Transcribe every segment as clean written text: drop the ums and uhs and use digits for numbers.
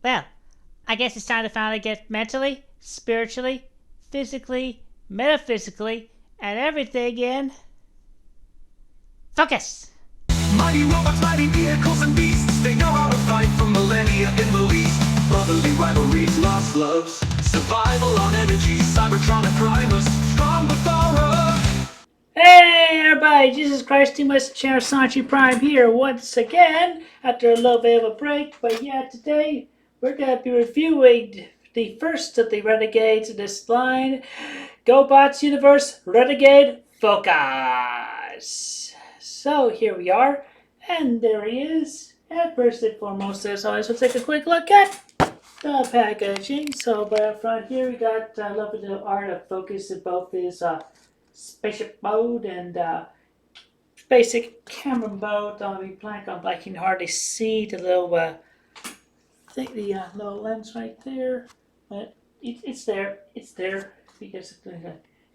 Well, I guess it's time to finally get mentally, spiritually, physically, metaphysically, and everything in focus. Mighty robots, mighty vehicles and beasts. They know how to fight for millennia in the least. Brotherly rivalries, lost loves. Survival on energy, Cybertron and Primus. Strong with aura. Hey everybody, Jesus Christ, Team West Chair Sonichu Prime here once again after a little bit of a break. But yeah, today we're going to be reviewing the first of the Renegades in this line, GoBots Universe Renegade Focus. So here we are, and there he is. And first and foremost, as always, we'll take a quick look at the packaging. So by up front here, we got a lovely little art of Focus in both his spaceship mode and basic camera mode. I'll be blank on black. You can hardly see the little little lens right there, but it's there. It's there because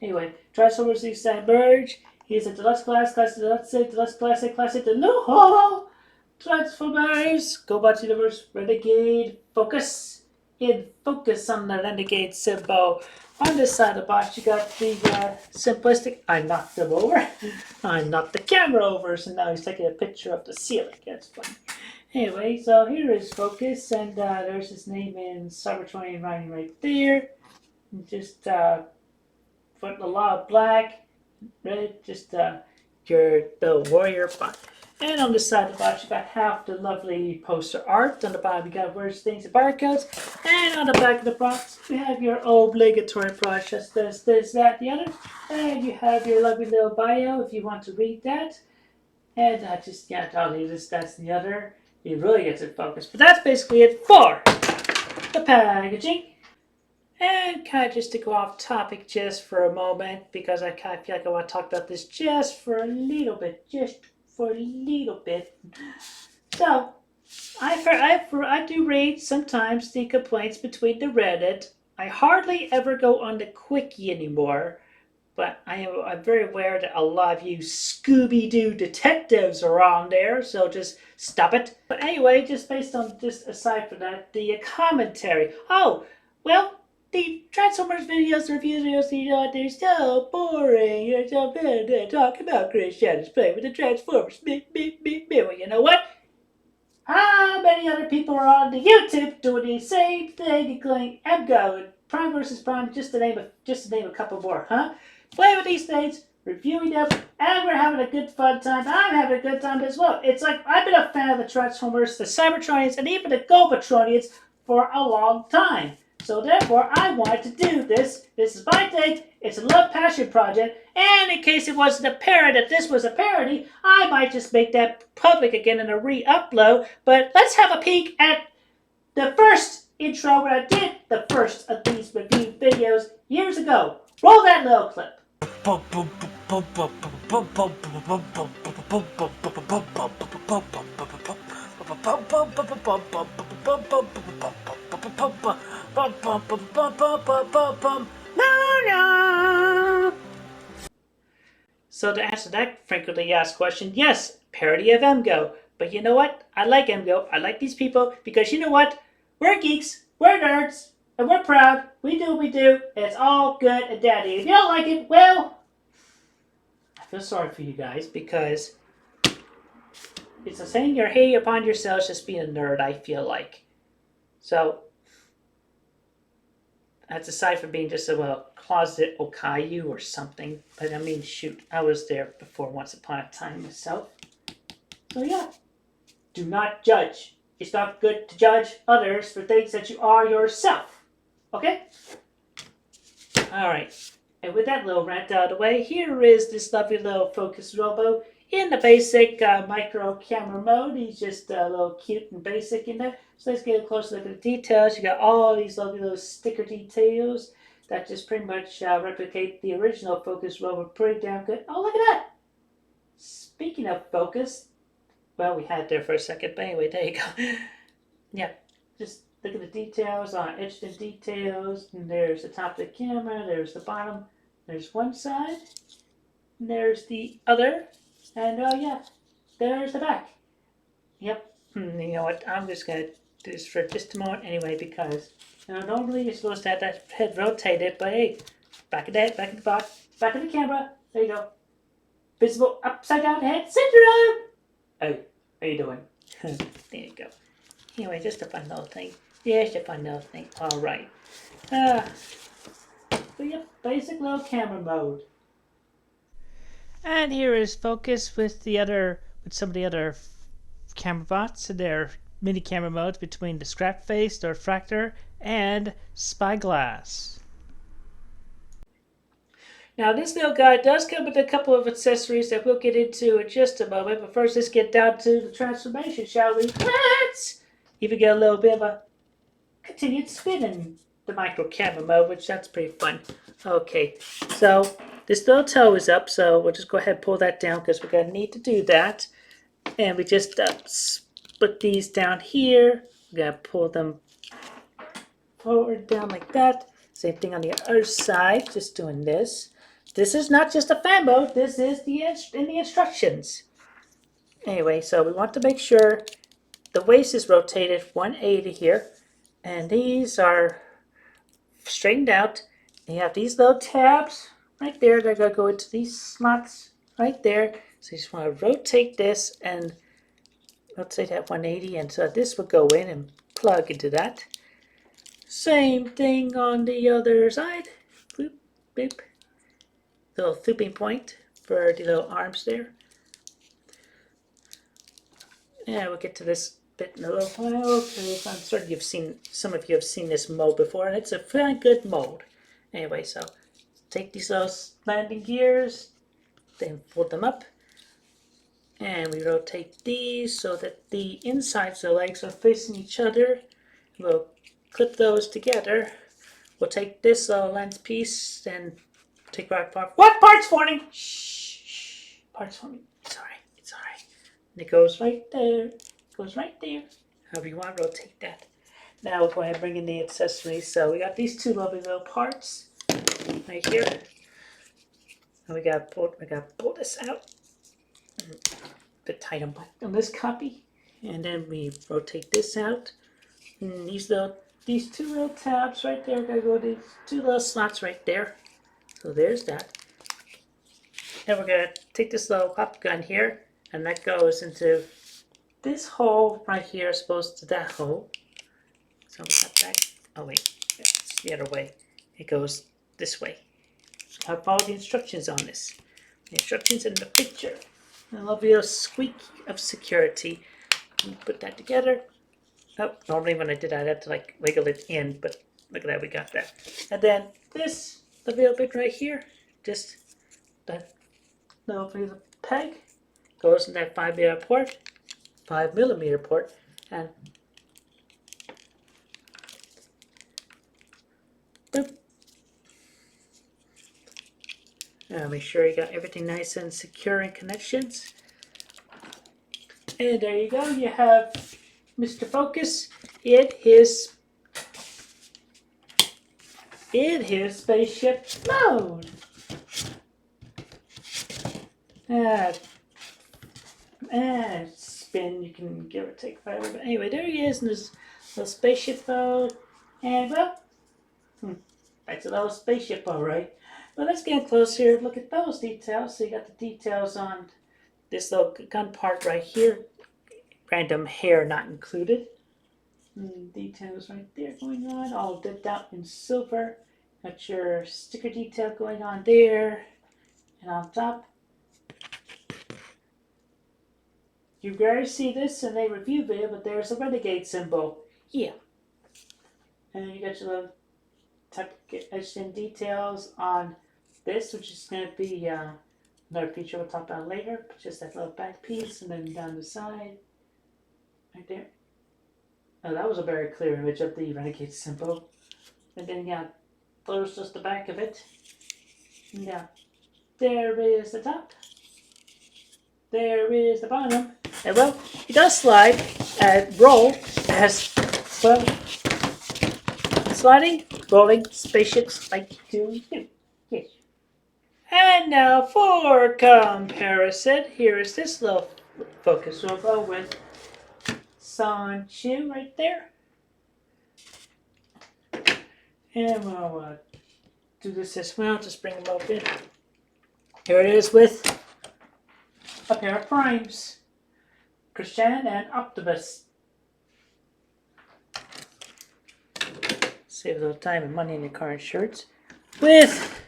anyway. Transformers these merge. Here's a deluxe class, deluxe, classic, the no holo. Transformers, GoBots Universe, Renegade, Focus. In focus on the Renegade symbol. On this side of the box, you got the simplistic. I knocked him over. I knocked the camera over, so now he's taking a picture of the ceiling. That's funny. Anyway, so here is Focus, and there's his name in Cybertronian writing right there. And just put a lot of black, red, just the warrior bot. And on the side of the box, you got half the lovely poster art. On the bottom, you got words, things, and barcodes. And on the back of the box, you have your obligatory process. This, that, the other. And you have your lovely little bio if you want to read that. And I'll leave this, that's the other. It really gets it focused. But that's basically it for the packaging. And kind of just to go off topic just for a moment, because I kind of feel like I want to talk about this just for a little bit. So, I do read sometimes the complaints between the Reddit. I hardly ever go on the Quickie anymore, but I'm very aware that a lot of you Scooby-Doo detectives are on there, so just stop it. But anyway, just based on this, aside from that, the commentary. Oh, well, the Transformers videos, reviews videos, they're so boring. You're so bad at talking about Chris Shannon's play with the Transformers. Well, you know what? How many other people are on the YouTube doing the same thing, including Emgo and Prime vs. Prime, just to name a couple more, huh? Play with these things, reviewing them, and we're having a good fun time. I'm having a good time as well. It's like I've been a fan of the Transformers, the Cybertronians, and even the Gobatronians for a long time. So therefore, I wanted to do this. This is my thing. It's a love passion project. And in case it wasn't apparent that this was a parody, I might just make that public again in a re-upload. But let's have a peek at the first intro when I did the first of these review videos years ago. Roll that little clip. No. So to answer that frequently asked question, yes, parody of MGO. But you know what? I like MGO. I like these people because you know what? We're geeks, we're nerds, and we're proud. We do what we do, and it's all good and dandy. If you don't like it, well, I feel sorry for you guys because it's a saying you're hating upon yourselves just being a nerd, I feel like. So that's aside from being just a closet okayu or something. But I mean, shoot, I was there before once upon a time myself. So yeah, do not judge. It's not good to judge others for things that you are yourself. Okay? Alright, and with that little rant out of the way, here is this lovely little Focus Robo in the basic micro camera mode. He's just a little cute and basic in there. So let's get a closer look at the details. You got all these lovely little sticker details that just pretty much replicate the original Focus Robo pretty damn good. Oh, look at that! Speaking of Focus, well, we had it there for a second, but anyway, there you go. Yeah, just look at the details on etched in details. And there's the top of the camera, there's the bottom, there's one side, and there's the other. And yeah, there's the back. Yep. You know what? I'm just gonna this for just a moment anyway, because normally you're supposed to have that head rotated, but hey, back of that, back of the box, back of the camera. There you go. Visible upside down head syndrome. Hey, how you doing? There you go. Anyway, just a fun little thing. Yeah, just a fun little thing. All right. But yep, basic little camera mode. And here is focus with some of the other camera bots and their mini camera modes between the scrap face or fractor and spyglass. Now this little guy does come with a couple of accessories that we'll get into in just a moment, but first let's get down to the transformation, shall we? Let's even get a little bit of a continued spin in the micro camera mode, which that's pretty fun. Okay, so this little toe is up, so we'll just go ahead and pull that down because we're going to need to do that. And we just split these down here. We got to pull them forward down like that. Same thing on the other side, just doing this. This is not just a fan mode, this is in the instructions. Anyway, so we want to make sure the waist is rotated 180 here. And these are straightened out. And you have these little tabs right there. They're going to go into these slots right there. So you just want to rotate this and rotate that 180. And so this will go in and plug into that. Same thing on the other side. Boop, boop. Little looping point for the little arms there. And we'll get to this bit in a little while. Because I'm certain some of you have seen this mode before, and it's a very good mode. Anyway, so take these little landing gears, then fold them up, and we rotate these so that the insides of the legs are facing each other. We'll clip those together. We'll take this lens piece and take right part. What parts for me? Shh. Parts for me. It's alright. It's alright. And it goes right there. Goes right there. However you want to rotate that. Now we'll go ahead and bring in the accessories. So we got these two lovely little parts right here. And we got to pull this out. Bit tight on this copy. And then we rotate this out. And these two little tabs right there, gotta go to these two little slots right there. So there's that. And we're gonna take this little pop gun here, and that goes into this hole right here, as opposed to that hole. So we got that. Oh wait, it's the other way. It goes this way. So I follow the instructions on this. The instructions in the picture. And a little squeak of security. Put that together. Oh, normally when I did that, I had to like wiggle it in, but look at that, we got that. And then this, the little bit right here, just that little bit of peg goes in that 5mm port, 5mm port, and boop. Now make sure you got everything nice and secure in connections. And there you go, you have Mr. Focus in his spaceship mode. Spin, you can give or take forever. But anyway, there he is in his little spaceship mode. And well, that's a little spaceship, all right. But let's get close here and look at those details. So you got the details on this little gun part right here. Random hair not included. Details right there going on, all dipped out in silver. Got your sticker detail going on there. And on top, you rarely see this in a review video, but there's a Renegade symbol. Yeah. And then you got your little etched in details on this, which is going to be another feature we'll talk about later. Just that little back piece, and then down the side. Right there. Oh, that was a very clear image of the Renegade symbol. And then there's just the back of it. Yeah. There is the top. There is the bottom. And well, it does slide and roll as well. Sliding, rolling spaceships like you do. Yes. And now for comparison, here is this little focus robo with Sonichu right there. And we'll do this as well. Just bring them up in. Here it is with a pair of primes. Christian and Optimus. Save a little time and money in your current shirts. With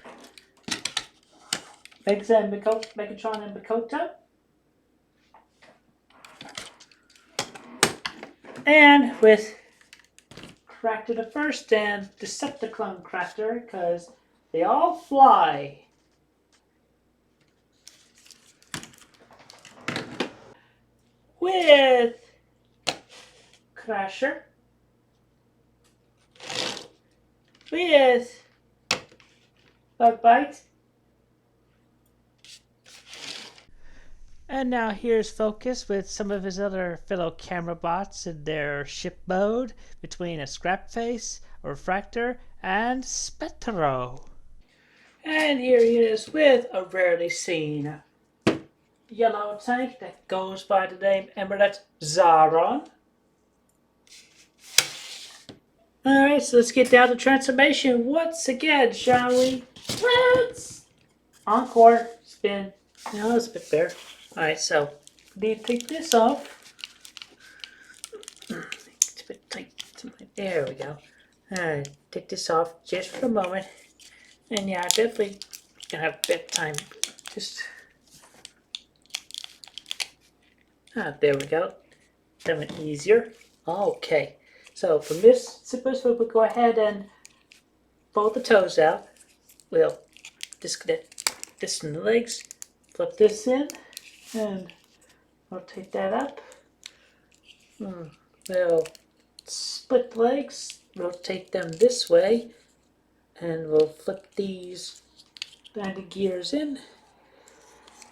Megatron and Makota. And with Crafter the First and Decepticon Crafter, because they all fly. With Crasher. With Bugbite. And now here's Focus with some of his other fellow camera bots in their ship mode between a scrap face, a refractor, and Spectro. And here he is with a rarely seen yellow tank that goes by the name Emerald XAARON. Alright, so let's get down to transformation once again, shall we? Let's! Encore, spin. Now that's a bit fair. Alright, so need to take this off. It's a bit tight. There we go. Alright, take this off just for a moment. And yeah, I definitely gonna have a bit of time. Just there we go. That went easier. Okay. So from this zippers, we'll go ahead and fold the toes out. We'll disconnect this from the legs, flip this in, and rotate that up. We'll split the legs, rotate them this way, and we'll flip these landing gears in.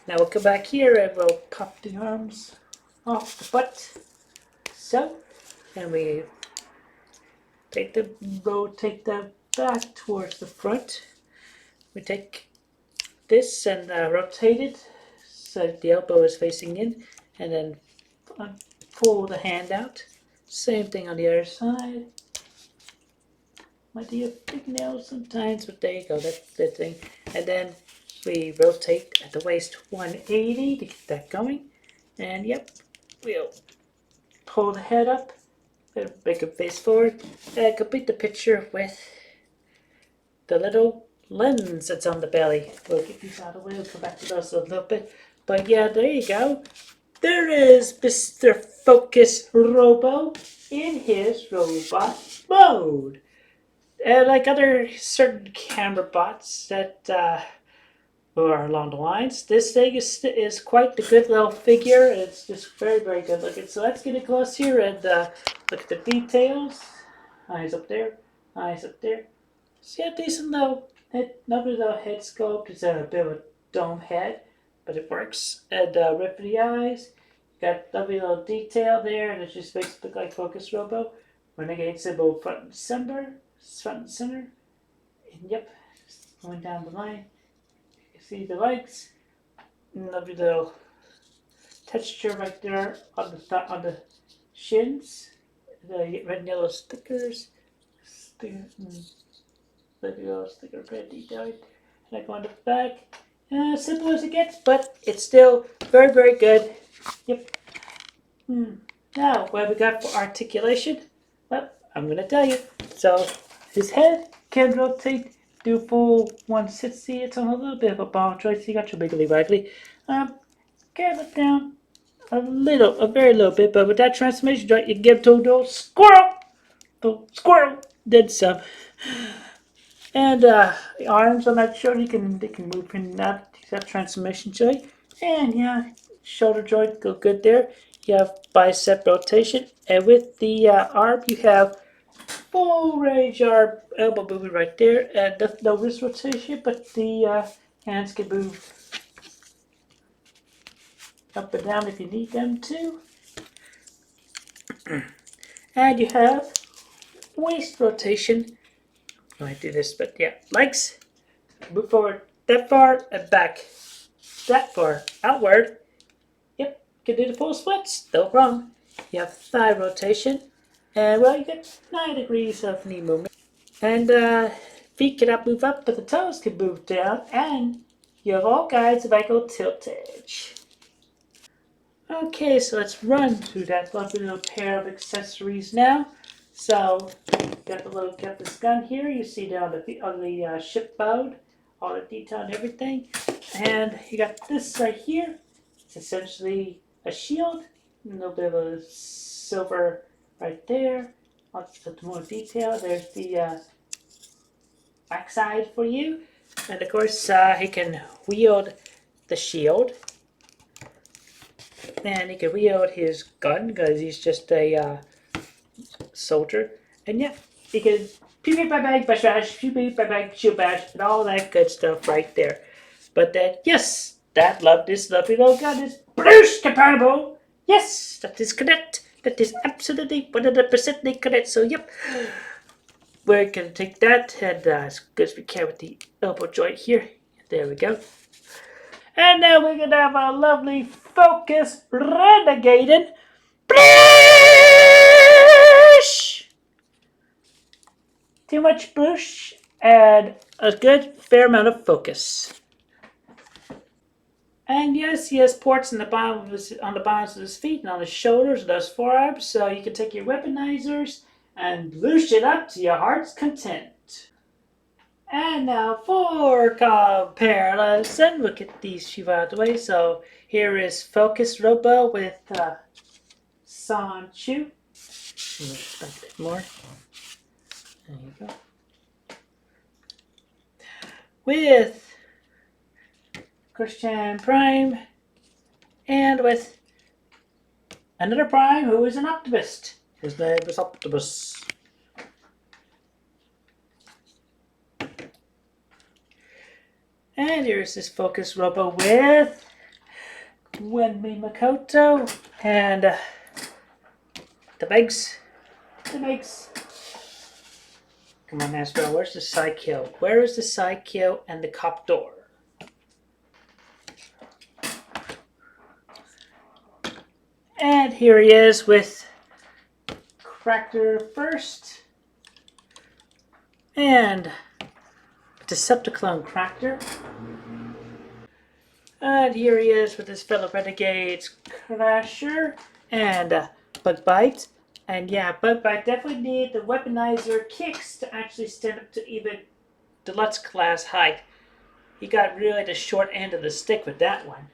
Now we'll come back here and we'll pop the arms off the butt. So, and we rotate them back towards the front. We take this and rotate it so the elbow is facing in, and then pull the hand out. Same thing on the other side. Might do a big nail sometimes, but there you go, that's the thing. And then we rotate at the waist 180 to get that going. And yep, we'll pull the head up, make a face forward, and complete the picture with the little lens that's on the belly. We'll get these out of the way, we'll come back to those a little bit. But yeah, there you go. There is Mr. Focus Robo in his robot mode. Like other certain camera bots that are along the lines, this thing is quite the good little figure. It's just very, very good looking. So let's get it close here and look at the details. Eyes up there, eyes up there. See a decent little head, lovely little head sculpt. It's a bit of a dome head, but it works. And rip the eyes. Got lovely little detail there, and it just makes it look like Focus Robo. Renegade symbol front and center. And yep, just going down the line. You see the legs. Lovely little texture right there on the shins. The red and yellow stickers. Little sticker red detail. And I go on the back. Simple as it gets, but it's still very, very good. Yep. Now, what have we got for articulation? Well, I'm going to tell you. So, his head can rotate, do full 160. It's on a little bit of a ball joint, so you got your wiggly waggly. Can look down a very little bit, but with that transformation joint, you can give to the squirrel. The squirrel did some. And the arms, I'm not sure they can move in and out. That transformation joint. And yeah, shoulder joint go good there. You have bicep rotation, and with the arm, you have full range arm elbow movement right there, and no wrist rotation, but the hands can move up and down if you need them to. And you have waist rotation. I might do this, but yeah, legs move forward that far and back that far outward. Yep, you can do the full splits, no problem. You have thigh rotation, and well, you get 9 degrees of knee movement. And feet cannot move up, but the toes can move down, and you have all kinds of ankle tiltage. Okay, so let's run through that lovely little pair of accessories now. So, got this gun here. You see down on the ship boat, all the detail and everything. And you got this right here. It's essentially a shield. A little bit of a silver right there. Lots of more detail. There's the backside for you. And of course, he can wield the shield. And he can wield his gun because he's just a soldier. And yeah, he can pew pew bang bang bash bash, pew pew bang bang shoot bash, and all that good stuff right there. But yes, this lovely little gun is Bluetooth compatible. Yes, that is correct. That is absolutely 100% correct. So yep, we're gonna take that and as good as we can with the elbow joint here. There we go. And now we're gonna have a lovely focus Renegade. Blush! Too much blush and a good fair amount of focus. And yes, he has ports on the bottoms of his feet and on his shoulders and those forearms, so you can take your weaponizers and blush it up to your heart's content. And now for comparison, we'll get these few out of the way. So here is Focus Robo with Sonichu. Back a bit more. There you go. With Christian Prime and with another Prime who is an optimist. His name is Optimus. And here's this Focus Robo with Wenmi Makoto and the Megs. Come on, Asbel, where's the side kill? Where is the side kill and the cop door? And here he is with Cractor first. And Decepticlone Cractor. And here he is with his fellow Renegades Crasher and BugBite. And yeah, BugBite definitely need the weaponizer kicks to actually stand up to even deluxe class height. He got really the short end of the stick with that one.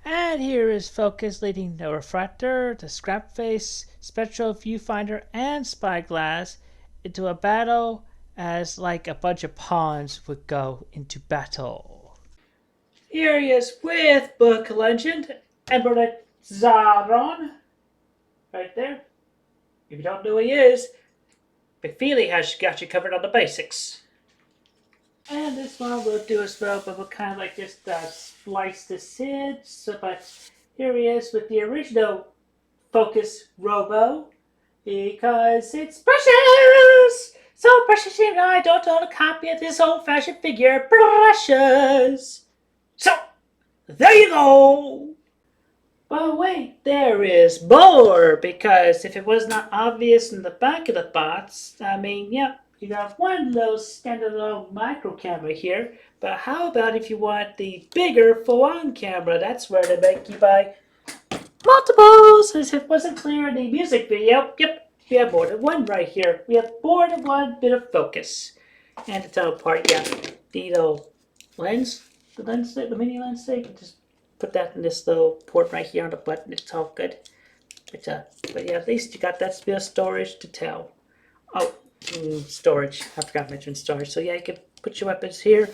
And here is Focus leading the Refractor, the Scrap Face, Spectral Viewfinder, and Spyglass into a battle as like a bunch of pawns would go into battle. Here he is with Book Legend and XAARON. Right there. If you don't know who he is, McFeely has got you covered on the basics. And this one we'll do as well, but we'll kind of like just splice this in. So, but here he is with the original Focus Robo, because it's precious! So precious, you know, I don't own a copy of this old-fashioned figure. Precious! So, there you go! But wait, there is more, because if it was not obvious in the back of the box, I mean, yeah, you got one little standalone micro camera here, but how about if you want the bigger full-on camera? That's where they make you buy multiples, as if it wasn't clear in the music video. Yep, we have more than one right here. We have more than one bit of focus. And to tell apart, yeah, the little lens, the mini lens, you can just put that in this little port right here on the button. It's all good. But yeah, at least you got that bit of storage to tell. Oh, storage. I forgot to mention storage. So yeah, you can put your weapons here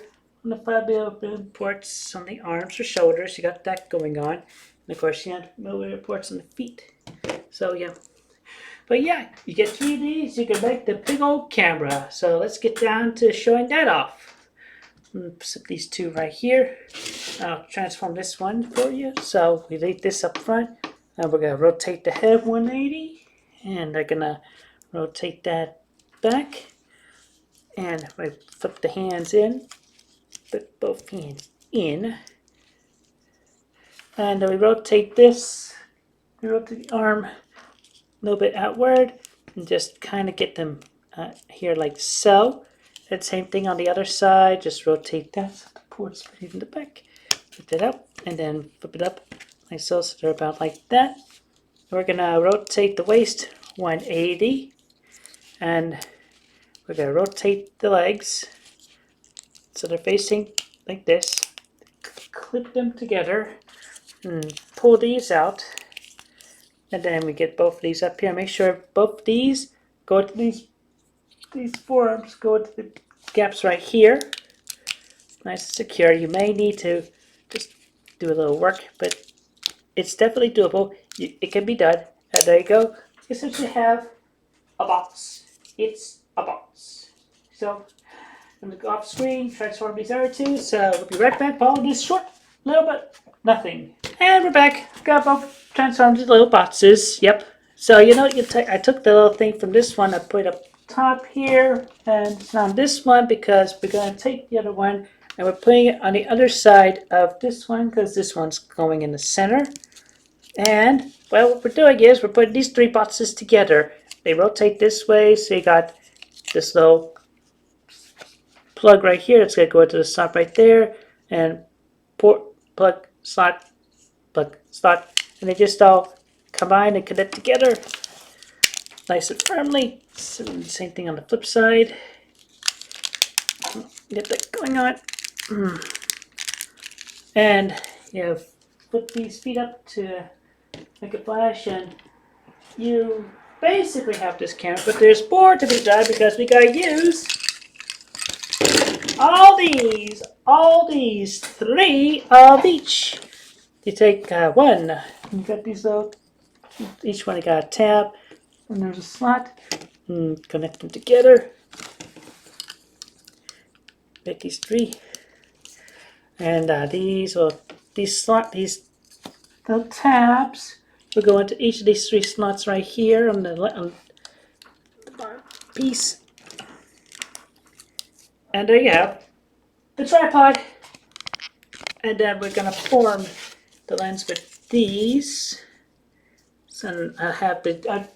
on the 5mm ports on the arms or shoulders. You got that going on. And of course, you have millimeter ports on the feet. So yeah. But yeah, you get 3 of these, you can make the big old camera. So let's get down to showing that off. Put these two right here. I'll transform this one for you. So we leave this up front. Now we're going to rotate the head 180. And I'm going to rotate that back. And I flip the hands in. Put both hands in. And we rotate this. We rotate the arm little bit outward and just kind of get them here like so. And same thing on the other side, just rotate that so the port's in the back. Lift it up and then flip it up like so, so they're about like that. We're gonna rotate the waist 180 and we're gonna rotate the legs so they're facing like this. Clip them together and pull these out. And then we get both of these up here. Make sure both of these go to these forearms, go to the gaps right here. Nice and secure. You may need to just do a little work, but it's definitely doable. It can be done. And there you go. You essentially have a box. It's a box. So I'm going to go off screen, transform these other two. So we'll be right back. Follow this short little bit, nothing. And we're back. Got both transformed into little boxes. Yep. So you know, I took the little thing from this one. I put it up top here, and it's on this one because we're going to take the other one and we're putting it on the other side of this one because this one's going in the center. And well, what we're doing is we're putting these three boxes together. They rotate this way, so you got this little plug right here. It's going to go into the slot right there, and port, plug, slot, and they just all combine and connect together nice and firmly. So same thing on the flip side. Get that going on. And you flip these feet up to make a flash, and you basically have this camera, but there's more to be done because we gotta use all these, 3 of each. You take one, you got these little, each one you got a tab, and there's a slot, and connect them together. Make these 3, and these little tabs will go into each of these 3 slots right here on the bottom piece. And there you have the tripod. And then we're gonna form the lens with these. So I have I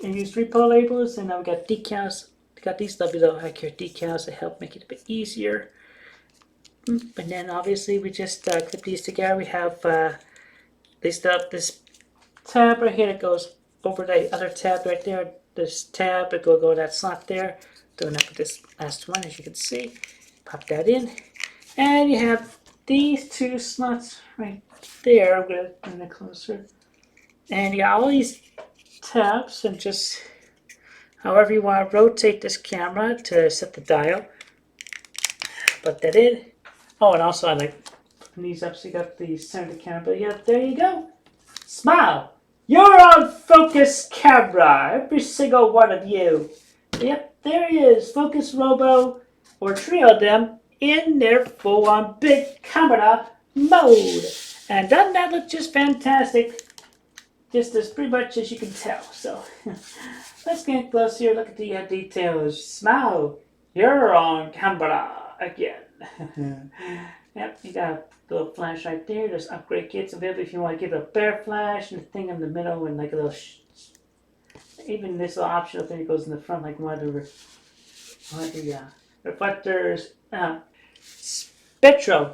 use repo labels, and now we got decals. We got these lovely little accurate decals to help make it a bit easier. And then obviously we just clip these together. We have this tab right here that goes over the other tab right there. This tab that will go to that slot there. Doing that with this last one, as you can see. Pop that in, and you have these 2 slots right there. I'm going to bring it closer. And you got all these tabs, and just however you want to rotate this camera to set the dial. Put that in. Oh, and also I like putting these up so you got the center of the camera. But yeah, there you go. Smile. You're on focus camera. Every single one of you. Yep, there he is. Focus Robo, or trio of them, in their full-on big camera mode. And doesn't that look just fantastic? Just as pretty much as you can tell. So let's get close here. Look at the details. Smile. You're on camera again. Yep, you got a little flash right there. There's upgrade kits available if you want to give it a bare flash, and the thing in the middle, and like a little even this little optional thing that goes in the front, like one of the reflectors. Spectro,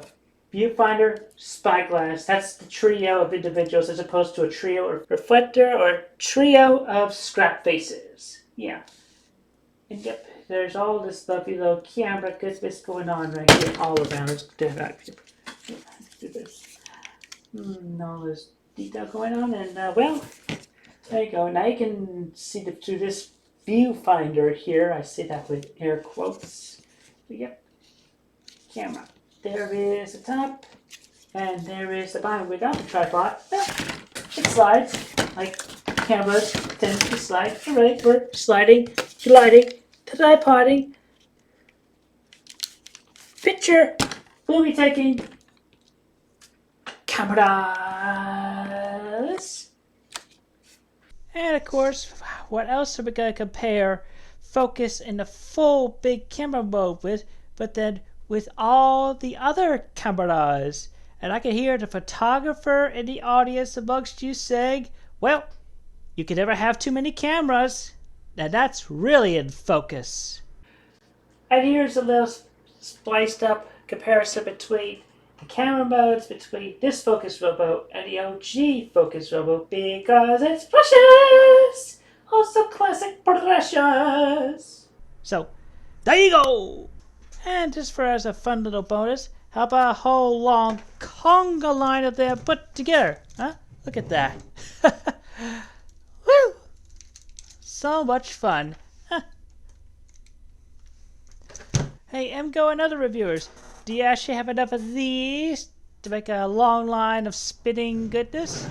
viewfinder, spyglass. That's the trio of individuals as opposed to a trio or reflector or trio of scrap faces. Yeah. And yep, there's all this lovely little camera goodness going on right here all around. Let's do this. All this detail going on, and well, there you go. Now you can see through this viewfinder here. I say that with air quotes. Yep. Camera. There is the top, and there is the bottom without the tripod. Well, it slides like cameras tend to slide. Alright, we're sliding, gliding, tripoding. Picture we'll be taking cameras. And of course, what else are we going to compare focus in the full big camera mode with, but then with all the other cameras? And I can hear the photographer in the audience amongst you saying, well, You can never have too many cameras. Now that's really in focus. And here's a little spliced up comparison between the camera modes between this Focus Robo and the OG Focus Robo because it's precious! Also classic precious! So, there you go! And just for as a fun little bonus, how about a whole long conga line of them put together? Huh? Look at that. Woo! So much fun. Huh. Hey, MGO and other reviewers, do you actually have enough of these to make a long line of spinning goodness?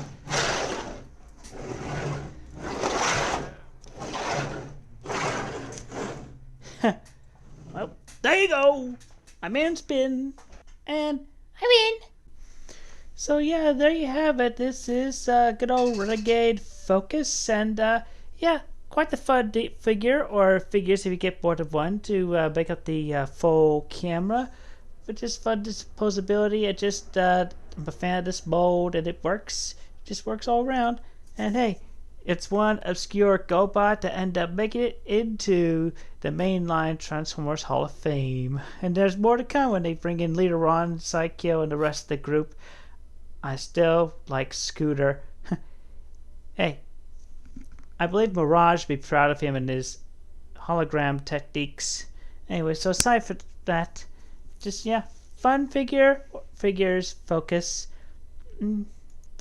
Well, there you go. I'm in spin. And I'm in. So yeah, there you have it. This is good old Renegade Focus. And yeah, quite the fun figure, or figures if you get bored of one, to make up the full camera. But just fun disposability. It just, I'm a fan of this mold, and it works. It just works all around. And hey, it's one obscure GoBot to end up making it into the mainline Transformers Hall of Fame. And there's more to come when they bring in later on Psycho and the rest of the group. I still like Scooter. Hey, I believe Mirage would be proud of him and his hologram techniques. Anyway, so aside from that, just, yeah, fun figures, focus.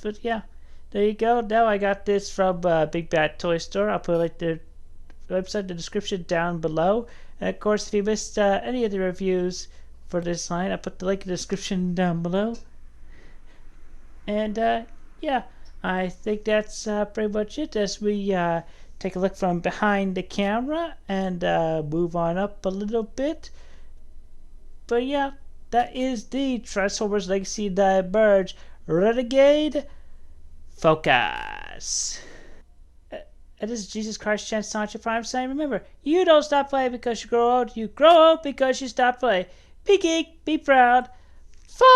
But yeah, there you go. Now I got this from BigBadToyStore. I'll put the website in the description down below. And of course, if you missed any of the reviews for this line, I'll put the link in the description down below. And yeah, I think that's pretty much it as we take a look from behind the camera and move on up a little bit. But yeah, that is the Transformers Legacy Diverge Renegade Focus. It is Jesus Christ Chance Sonichu Prime saying, remember, you don't stop playing because you grow old. You grow old because you stop playing. Be geek, be proud. Farm!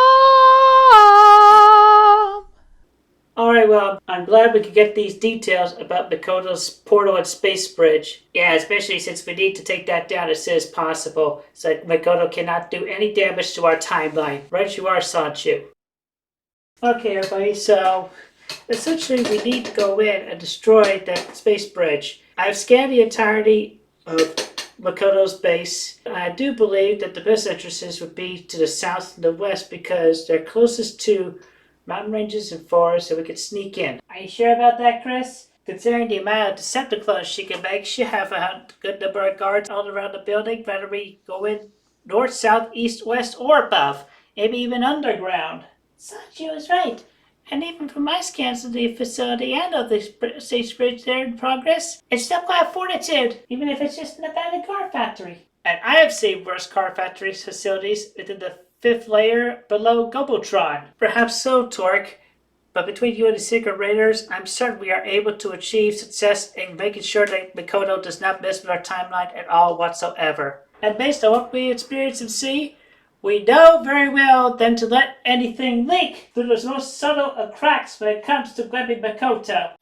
Alright, well, I'm glad we could get these details about Makoto's portal and space bridge. Yeah, especially since we need to take that down as soon as possible, so that Makoto cannot do any damage to our timeline. Right you are, Sonichu. Okay, everybody, so essentially we need to go in and destroy that space bridge. I've scanned the entirety of Makoto's base. I do believe that the best entrances would be to the south and the west because they're closest to mountain ranges and forests, so we could sneak in. Are you sure about that, Chris? Considering the amount of Decepticons she can make, she have a good number of guards all around the building. Whether we go in north, south, east, west, or above, maybe even underground. Sancho is right. And even from my scans of the facility and of the space bridge there in progress, it's still quite fortitude, even if it's just an abandoned car factory. And I have seen worse car factories facilities within the 5th layer below Gobotron. Perhaps so, Torque, but between you and the Secret Raiders, I'm certain we are able to achieve success in making sure that Makoto does not mess with our timeline at all whatsoever. And based on what we experience and see, we know very well then to let anything leak through the most subtle of cracks when it comes to grabbing Makoto.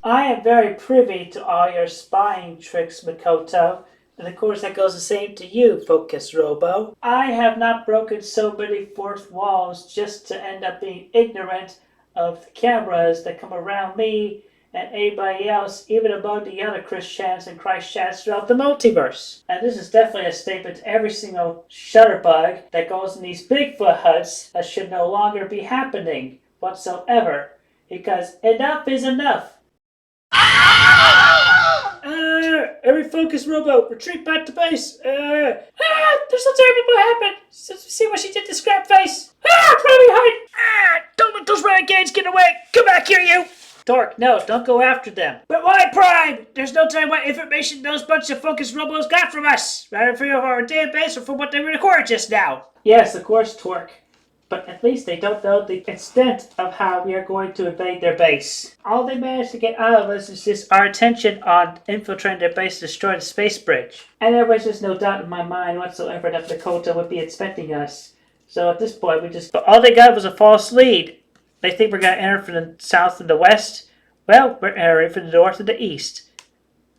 I am very privy to all your spying tricks, Makoto. And of course that goes the same to you, Focus Robo. I have not broken so many fourth walls just to end up being ignorant of the cameras that come around me and anybody else, even among the other Christians and Christians throughout the multiverse. And this is definitely a statement to every single shutterbug that goes in these Bigfoot huts that should no longer be happening whatsoever. Because enough is enough. Every Focus Robo, retreat back to base. There's something terrible happened. See what she did to Scrap Face. Probably behind. Don't let those renegades get away. Come back here, you. Torque, no, don't go after them. But why, Prime? There's no telling what information those bunch of Focus Robos got from us. Rather from our database or from what they recorded just now. Yes, of course, Torque. But at least they don't know the extent of how we are going to invade their base. All they managed to get out of us is just our attention on infiltrating their base to destroy the space bridge. And there was just no doubt in my mind whatsoever that Makoto would be expecting us. So at this point, all they got was a false lead. They think we're going to enter from the south and the west. Well, we're entering from the north and the east.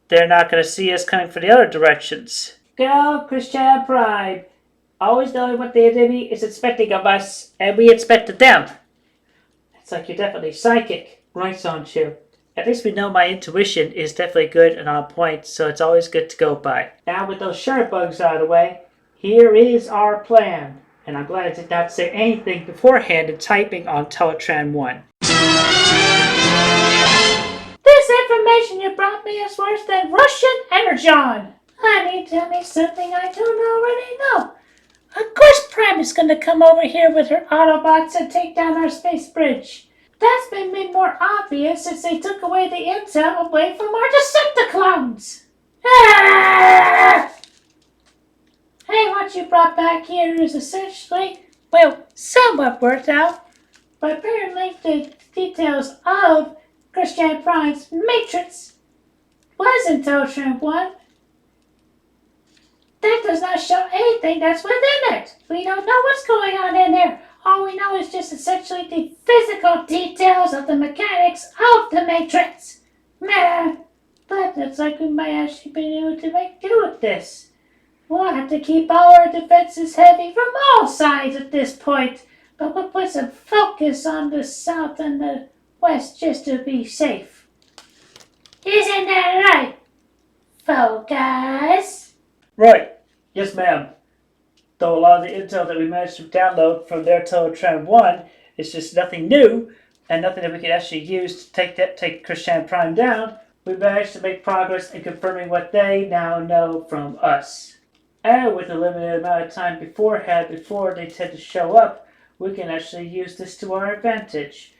They're not going to see us coming from the other directions. Go, Christian Pride. Always knowing what the enemy is expecting of us, and we expected them. It's like you're definitely psychic. Right, Sonichu. At least we know my intuition is definitely good and on point, so it's always good to go by. Now with those sharp bugs out of the way, here is our plan. And I'm glad I did not say anything beforehand in typing on Teletran 1. This information you brought me is worse than Russian energon. Honey, tell me something I don't already know. Of course Prime is going to come over here with her Autobots and take down our space bridge. That's been made more obvious since they took away the intel away from our Decepticons. Ah! Hey, what you brought back here is essentially, well, somewhat worked out. But apparently the details of Christian Prime's Matrix was in Teletran 1. That does not show anything that's within it. We don't know what's going on in there. All we know is just essentially the physical details of the mechanics of the Matrix. Meh. But looks like we might actually be able to make do with this. We'll have to keep all our defenses heavy from all sides at this point. But we'll put some focus on the south and the west just to be safe. Isn't that right? Focus? Right. Yes, ma'am. Though a lot of the intel that we managed to download from their Teletran 1 is just nothing new and nothing that we can actually use to take Christian Prime down, we managed to make progress in confirming what they now know from us. And with a limited amount of time beforehand, before they tend to show up, we can actually use this to our advantage.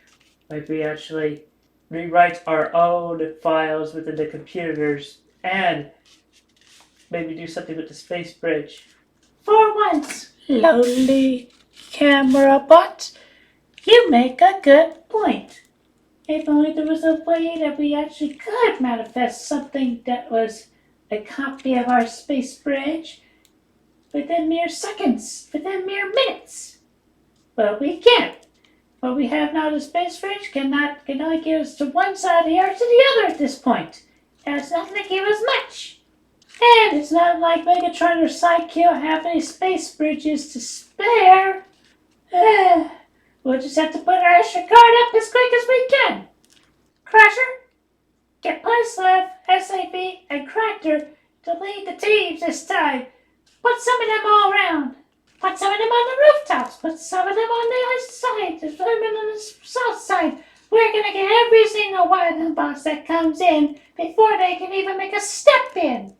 Maybe actually rewrite our own files within the computers and maybe do something with the space bridge. For once, lonely camera bot, you make a good point. If only there was a way that we actually could manifest something that was a copy of our space bridge within mere seconds, within mere minutes. Well, we can't. What we have now, the space bridge, can only give us to one side of the earth to the other at this point. And it's not going to give us much. And it's not like Megatron or Cwclight have any space bridges to spare. We'll just have to put our extra card up as quick as we can. Crusher, get Pyslav, SAB, and Cractor to lead the teams this time. Put some of them all around. Put some of them on the rooftops. Put some of them on the east side. There's them on the south side. We're going to get every single one of them bots that comes in before they can even make a step in.